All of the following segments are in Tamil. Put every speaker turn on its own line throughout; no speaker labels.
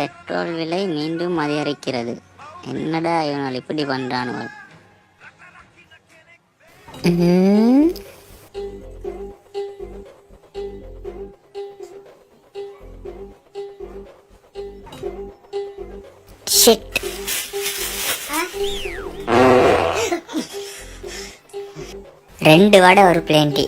பெட்ரோல் விலை மீண்டும் அதிகரிக்கிறது. என்னடா இவனால் இப்படி பண்றானுவ?
ஷிட். ரெண்டு வடை ஒரு பிளேன் டீ.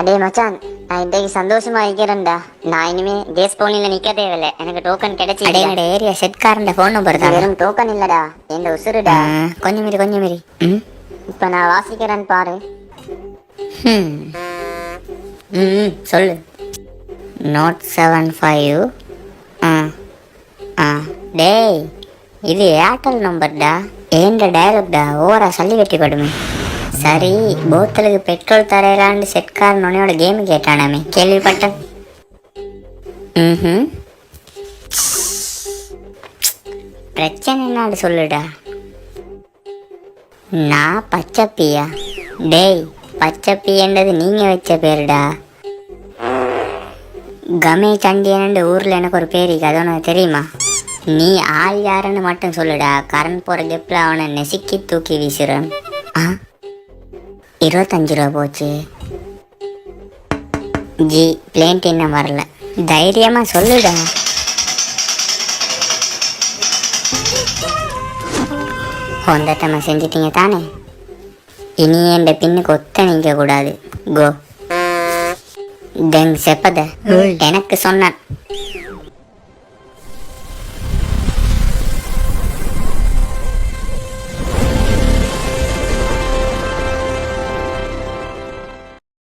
அடே மச்சான், நான் இன்றைக்கு சந்தோஷமா இருக்கிறேன்டா. நான் இனிமே கேஸ் போனில நிக்க தேவையில்லை. எனக்கு டோக்கன் கிடைச்சி.
அடே என்னோட ஏரியா செட்காரண்ட ஃபோன் நம்பர் தான்.
வெறும் டோக்கன் இல்லடா, என் உசுருடா.
கொஞ்சம் மீறி
இப்ப நான் வாசிக்கிறேன்னு பாரு.
சொல்லு. நோட் 75. டேய், இது ஏர்டெல் நம்பர்டா. ஏண்ட டயலாக்டா ஓவரா சல்லி வெட்டி படுமே. சரி, போத்தலுக்கு பெட்ரோல் தரையிலான்னு செட்காரன் உன்னையோட கேம் கேட்டானாமே, கேள்விப்பட்டேன். பிரச்சனை என்னான்னு சொல்லுடா. நான் பச்சைப்பியா? டேய், பச்சைப்பியன்றது நீங்க வச்ச பேருடா. கமே சண்டியன்னு ஊர்ல எனக்கு ஒரு பேரு, அது உனக்கு தெரியுமா? நீ ஆள் யாருன்னு மட்டும் சொல்லுடா. கரண்ட் போற கெப்ல அவனை நெசுக்கி தூக்கி வீசுறேன். 25 ரூபா போச்சு. ஜி, பிளேன் இன்னும் வரல. தைரியமா சொல்லுடா. கொந்தட்டமா செஞ்சிட்டீங்க தானே? இனி என் பின்னுக்கு ஒத்த நிக்க கூடாது. கோ தென் செப்பத எனக்கு சொன்னான்.